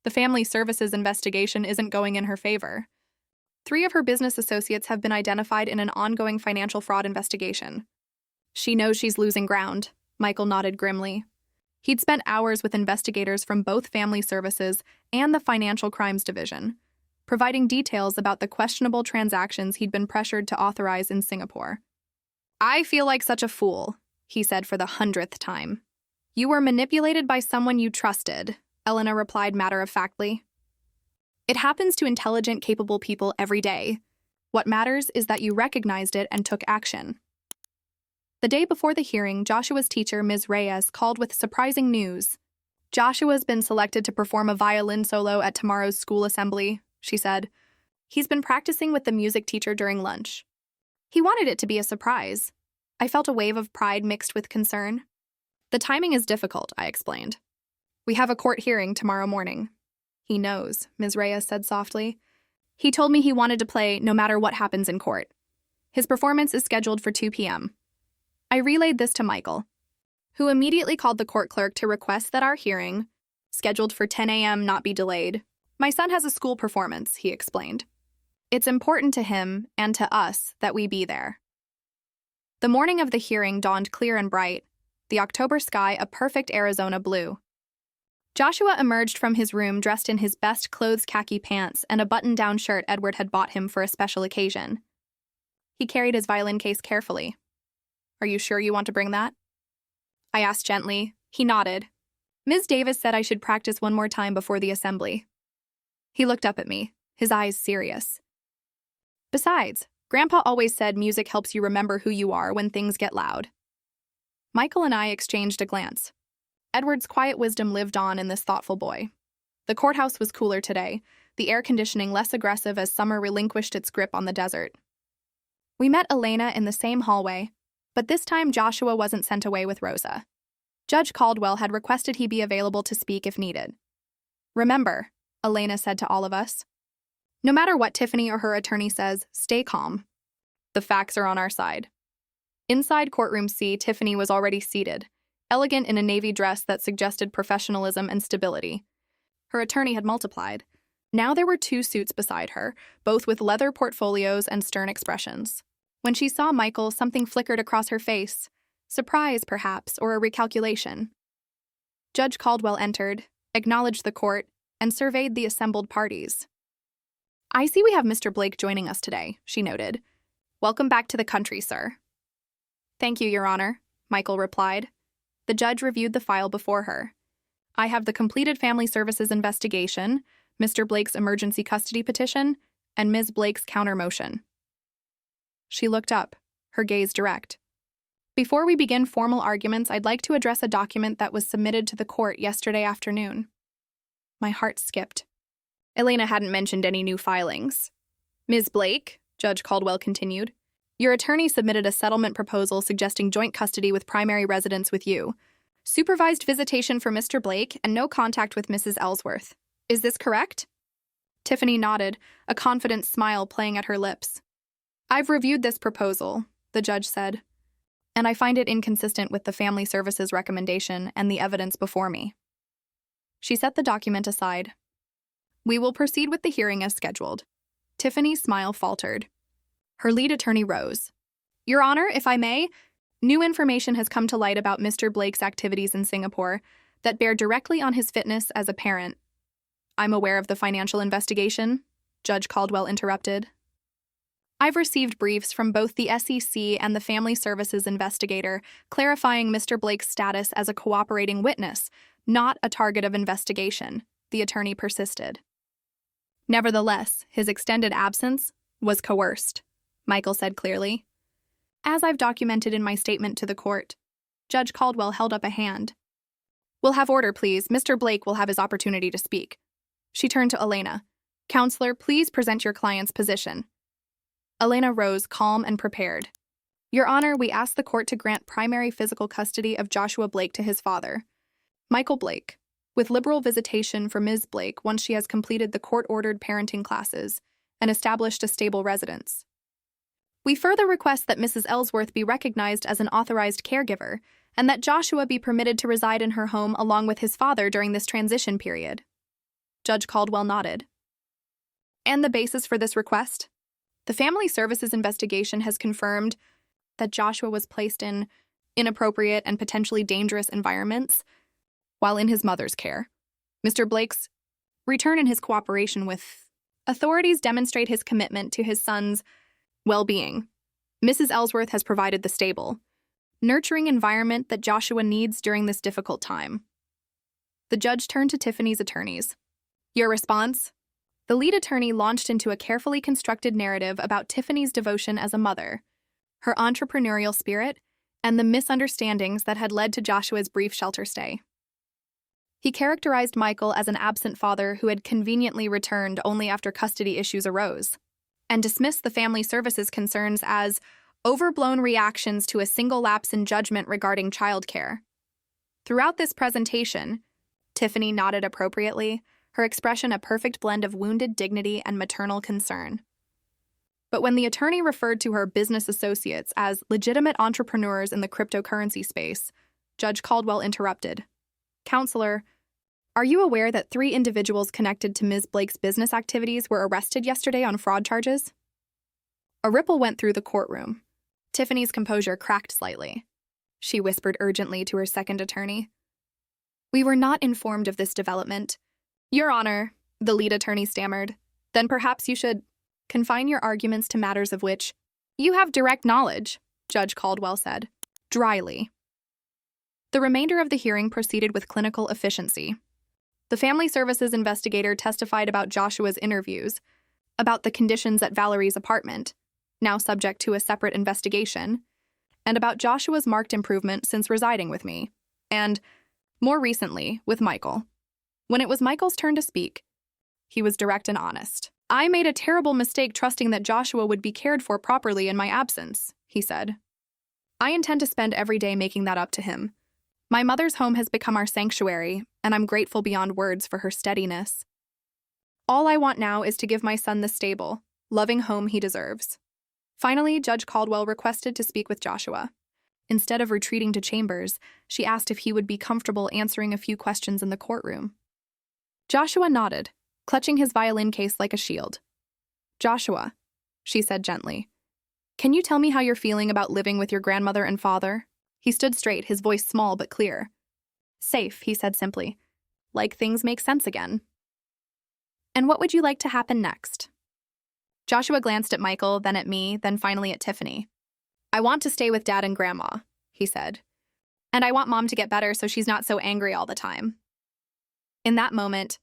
The family services investigation isn't going in her favor. 3 of her business associates have been identified in an ongoing financial fraud investigation. She knows she's losing ground, Michael nodded grimly. He'd spent hours with investigators from both family services and the financial crimes division, providing details about the questionable transactions he'd been pressured to authorize in Singapore. I feel like such a fool, he said for the 100th time. You were manipulated by someone you trusted, Elena replied matter-of-factly. It happens to intelligent, capable people every day. What matters is that you recognized it and took action. The day before the hearing, Joshua's teacher, Ms. Reyes, called with surprising news. Joshua's been selected to perform a violin solo at tomorrow's school assembly, she said. He's been practicing with the music teacher during lunch. He wanted it to be a surprise. I felt a wave of pride mixed with concern. The timing is difficult, I explained. We have a court hearing tomorrow morning. He knows, Ms. Reyes said softly. He told me he wanted to play no matter what happens in court. His performance is scheduled for 2 p.m. I relayed this to Michael, who immediately called the court clerk to request that our hearing, scheduled for 10 a.m., not be delayed. My son has a school performance, he explained. It's important to him and to us that we be there. The morning of the hearing dawned clear and bright, the October sky a perfect Arizona blue. Joshua emerged from his room dressed in his best clothes khaki pants and a button-down shirt Edward had bought him for a special occasion. He carried his violin case carefully. Are you sure you want to bring that? I asked gently. He nodded. Ms. Davis said I should practice one more time before the assembly. He looked up at me, his eyes serious. Besides, Grandpa always said music helps you remember who you are when things get loud. Michael and I exchanged a glance. Edward's quiet wisdom lived on in this thoughtful boy. The courthouse was cooler today, the air conditioning less aggressive as summer relinquished its grip on the desert. We met Elena in the same hallway, but this time Joshua wasn't sent away with Rosa. Judge Caldwell had requested he be available to speak if needed. Remember, Elena said to all of us, no matter what Tiffany or her attorney says, stay calm. The facts are on our side. Inside courtroom C, Tiffany was already seated, elegant in a navy dress that suggested professionalism and stability. Her attorney had multiplied. Now there were 2 suits beside her, both with leather portfolios and stern expressions. When she saw Michael, something flickered across her face. Surprise, perhaps, or a recalculation. Judge Caldwell entered, acknowledged the court, and surveyed the assembled parties. I see we have Mr. Blake joining us today, she noted. Welcome back to the country, sir. Thank you, Your Honor, Michael replied. The judge reviewed the file before her. I have the completed family services investigation, Mr. Blake's emergency custody petition, and Ms. Blake's counter motion. She looked up, her gaze direct. Before we begin formal arguments, I'd like to address a document that was submitted to the court yesterday afternoon. My heart skipped. Elena hadn't mentioned any new filings. Ms. Blake, Judge Caldwell continued, your attorney submitted a settlement proposal suggesting joint custody with primary residence with you, supervised visitation for Mr. Blake, and no contact with Mrs. Ellsworth. Is this correct? Tiffany nodded, a confident smile playing at her lips. I've reviewed this proposal, the judge said, and I find it inconsistent with the family services recommendation and the evidence before me. She set the document aside. We will proceed with the hearing as scheduled. Tiffany's smile faltered. Her lead attorney rose. Your Honor, if I may, new information has come to light about Mr. Blake's activities in Singapore that bear directly on his fitness as a parent. I'm aware of the financial investigation, Judge Caldwell interrupted. I've received briefs from both the SEC and the Family Services investigator clarifying Mr. Blake's status as a cooperating witness, not a target of investigation, the attorney persisted. Nevertheless, his extended absence was coerced, Michael said clearly. As I've documented in my statement to the court, Judge Caldwell held up a hand. We'll have order, please. Mr. Blake will have his opportunity to speak. She turned to Elena. Counselor, please present your client's position. Elena rose, calm and prepared. Your Honor, we ask the court to grant primary physical custody of Joshua Blake to his father, Michael Blake, with liberal visitation for Ms. Blake once she has completed the court-ordered parenting classes and established a stable residence. We further request that Mrs. Ellsworth be recognized as an authorized caregiver and that Joshua be permitted to reside in her home along with his father during this transition period. Judge Caldwell nodded. And the basis for this request? The Family Services investigation has confirmed that Joshua was placed in inappropriate and potentially dangerous environments while in his mother's care. Mr. Blake's return and his cooperation with authorities demonstrate his commitment to his son's well-being. Mrs. Ellsworth has provided the stable, nurturing environment that Joshua needs during this difficult time. The judge turned to Tiffany's attorneys. Your response? The lead attorney launched into a carefully constructed narrative about Tiffany's devotion as a mother, her entrepreneurial spirit, and the misunderstandings that had led to Joshua's brief shelter stay. He characterized Michael as an absent father who had conveniently returned only after custody issues arose, and dismissed the family services concerns as overblown reactions to a single lapse in judgment regarding childcare. Throughout this presentation, Tiffany nodded appropriately, her expression a perfect blend of wounded dignity and maternal concern. But when the attorney referred to her business associates as legitimate entrepreneurs in the cryptocurrency space, Judge Caldwell interrupted. "Counselor, are you aware that 3 individuals connected to Ms. Blake's business activities were arrested yesterday on fraud charges?" A ripple went through the courtroom. Tiffany's composure cracked slightly. She whispered urgently to her second attorney. "We were not informed of this development." "Your Honor," the lead attorney stammered, "then perhaps you should confine your arguments to matters of which you have direct knowledge," Judge Caldwell said, dryly. The remainder of the hearing proceeded with clinical efficiency. The family services investigator testified about Joshua's interviews, about the conditions at Valerie's apartment, now subject to a separate investigation, and about Joshua's marked improvement since residing with me, and, more recently, with Michael. When it was Michael's turn to speak, he was direct and honest. "I made a terrible mistake trusting that Joshua would be cared for properly in my absence," he said. "I intend to spend every day making that up to him. My mother's home has become our sanctuary, and I'm grateful beyond words for her steadiness. All I want now is to give my son the stable, loving home he deserves." Finally, Judge Caldwell requested to speak with Joshua. Instead of retreating to chambers, she asked if he would be comfortable answering a few questions in the courtroom. Joshua nodded, clutching his violin case like a shield. "Joshua," she said gently, "can you tell me how you're feeling about living with your grandmother and father?" He stood straight, his voice small but clear. "Safe," he said simply. "Like things make sense again." "And what would you like to happen next?" Joshua glanced at Michael, then at me, then finally at Tiffany. "I want to stay with Dad and Grandma," he said. "And I want Mom to get better so she's not so angry all the time." In that moment,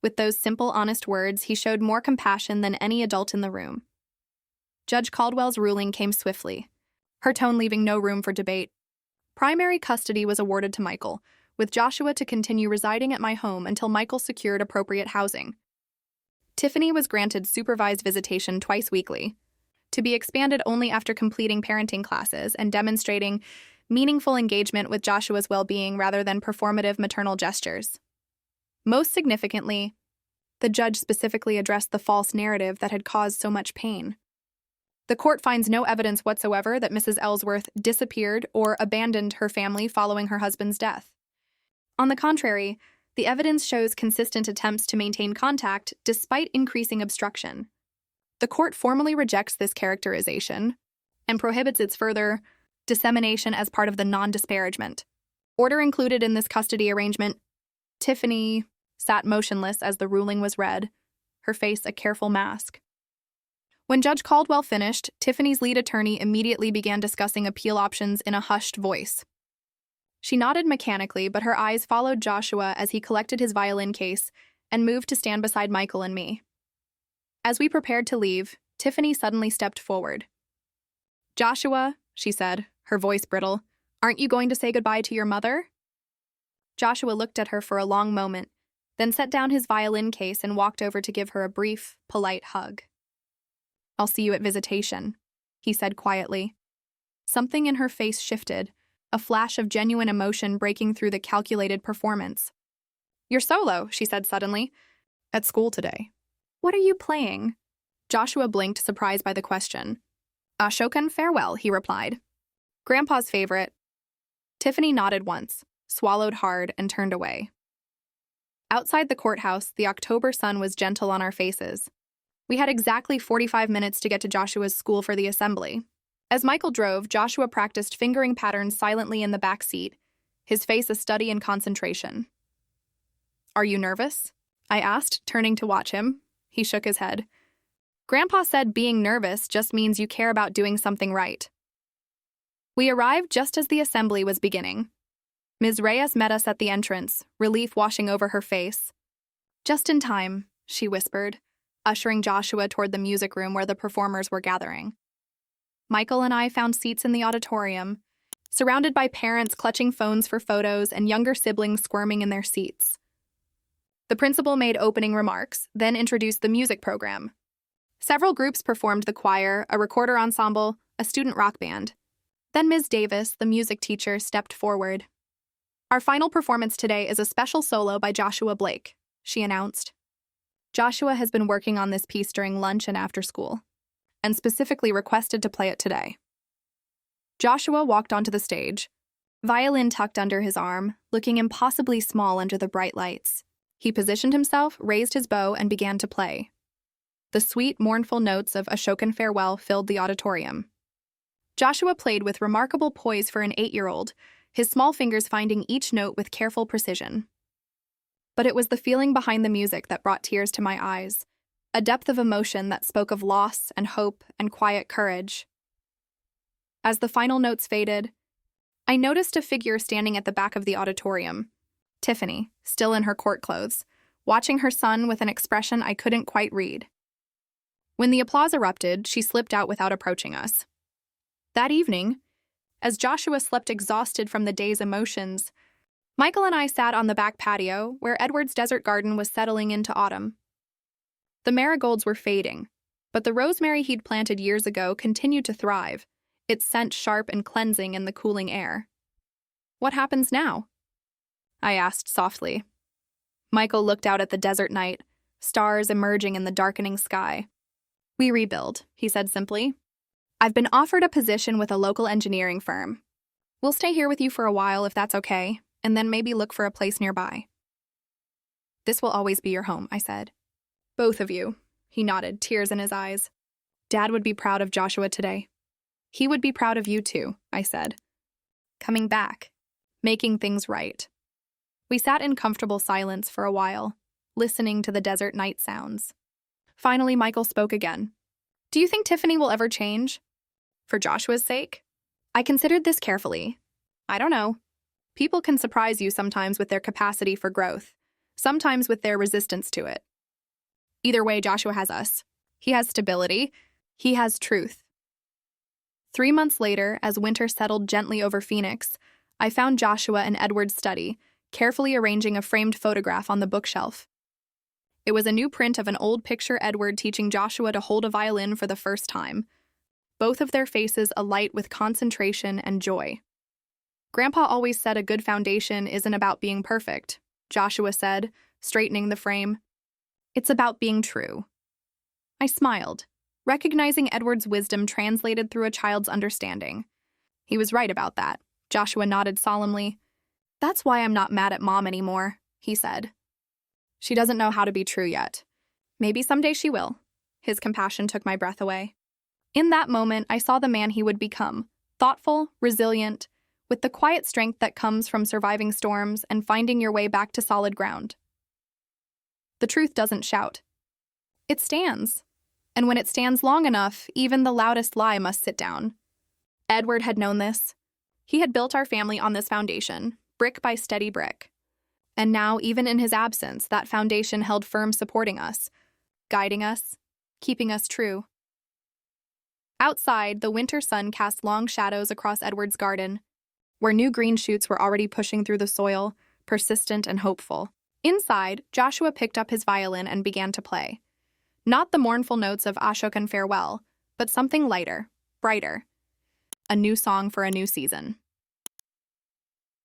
with those simple, honest words, he showed more compassion than any adult in the room. Judge Caldwell's ruling came swiftly, her tone leaving no room for debate. Primary custody was awarded to Michael, with Joshua to continue residing at my home until Michael secured appropriate housing. Tiffany was granted supervised visitation twice weekly, to be expanded only after completing parenting classes and demonstrating meaningful engagement with Joshua's well-being rather than performative maternal gestures. Most significantly, the judge specifically addressed the false narrative that had caused so much pain. The court finds no evidence whatsoever that Mrs. Ellsworth disappeared or abandoned her family following her husband's death. On the contrary, the evidence shows consistent attempts to maintain contact despite increasing obstruction. The court formally rejects this characterization and prohibits its further dissemination as part of the non-disparagement order included in this custody arrangement. Tiffany sat motionless as the ruling was read, her face a careful mask. When Judge Caldwell finished, Tiffany's lead attorney immediately began discussing appeal options in a hushed voice. She nodded mechanically, but her eyes followed Joshua as he collected his violin case and moved to stand beside Michael and me. As we prepared to leave, Tiffany suddenly stepped forward. "Joshua," she said, her voice brittle, "aren't you going to say goodbye to your mother?" Joshua looked at her for a long moment, then set down his violin case and walked over to give her a brief, polite hug. "I'll see you at visitation," he said quietly. Something in her face shifted, a flash of genuine emotion breaking through the calculated performance. "You're solo," she said suddenly. "At school today." "What are you playing?" Joshua blinked, surprised by the question. "Shokan Farewell," he replied. "Grandpa's favorite." Tiffany nodded once, swallowed hard, and turned away. Outside the courthouse, the October sun was gentle on our faces. We had exactly 45 minutes to get to Joshua's school for the assembly. As Michael drove, Joshua practiced fingering patterns silently in the back seat, his face a study in concentration. "Are you nervous?" I asked, turning to watch him. He shook his head. "Grandpa said being nervous just means you care about doing something right." We arrived just as the assembly was beginning. Ms. Reyes met us at the entrance, relief washing over her face. "Just in time," she whispered, ushering Joshua toward the music room where the performers were gathering. Michael and I found seats in the auditorium, surrounded by parents clutching phones for photos and younger siblings squirming in their seats. The principal made opening remarks, then introduced the music program. Several groups performed: the choir, a recorder ensemble, a student rock band. Then Ms. Davis, the music teacher, stepped forward. "Our final performance today is a special solo by Joshua Blake," she announced. Joshua has been working on this piece during lunch and after school, and specifically requested to play it today. Joshua walked onto the stage, violin tucked under his arm, looking impossibly small under the bright lights. He positioned himself, raised his bow, and began to play. The sweet, mournful notes of Ashokan Farewell filled the auditorium. Joshua played with remarkable poise for an 8-year-old, his small fingers finding each note with careful precision. But it was the feeling behind the music that brought tears to my eyes, a depth of emotion that spoke of loss and hope and quiet courage. As the final notes faded, I noticed a figure standing at the back of the auditorium, Tiffany, still in her court clothes, watching her son with an expression I couldn't quite read. When the applause erupted, she slipped out without approaching us. That evening, as Joshua slept exhausted from the day's emotions, Michael and I sat on the back patio where Edward's desert garden was settling into autumn. The marigolds were fading, but the rosemary he'd planted years ago continued to thrive, its scent sharp and cleansing in the cooling air. "What happens now?" I asked softly. Michael looked out at the desert night, stars emerging in the darkening sky. "We rebuild," he said simply. "I've been offered a position with a local engineering firm. We'll stay here with you for a while if that's okay, and then maybe look for a place nearby." "This will always be your home," I said. "Both of you," he nodded, tears in his eyes. "Dad would be proud of Joshua today." "He would be proud of you too," I said. "Coming back, making things right." We sat in comfortable silence for a while, listening to the desert night sounds. Finally, Michael spoke again. "Do you think Tiffany will ever change? For Joshua's sake?" I considered this carefully. I don't know. People can surprise you sometimes with their capacity for growth, sometimes with their resistance to it. Either way, Joshua has us. He has stability. He has truth. 3 months later, as winter settled gently over Phoenix, I found Joshua in Edward's study, carefully arranging a framed photograph on the bookshelf. It was a new print of an old picture Edward teaching Joshua to hold a violin for the first time, both of their faces alight with concentration and joy. "Grandpa always said a good foundation isn't about being perfect," Joshua said, straightening the frame. "It's about being true." I smiled, recognizing Edward's wisdom translated through a child's understanding. He was right about that. Joshua nodded solemnly. "That's why I'm not mad at Mom anymore," he said. "She doesn't know how to be true yet. Maybe someday she will." His compassion took my breath away. In that moment, I saw the man he would become, thoughtful, resilient, with the quiet strength that comes from surviving storms and finding your way back to solid ground. The truth doesn't shout. It stands. And when it stands long enough, even the loudest lie must sit down. Edward had known this. He had built our family on this foundation, brick by steady brick. And now, even in his absence, that foundation held firm, supporting us, guiding us, keeping us true. Outside, the winter sun cast long shadows across Edward's garden, where new green shoots were already pushing through the soil, persistent and hopeful. Inside, Joshua picked up his violin and began to play. Not the mournful notes of Ashokan Farewell, but something lighter, brighter. A new song for a new season.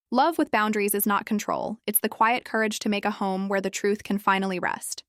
Love with boundaries is not control. It's the quiet courage to make a home where the truth can finally rest.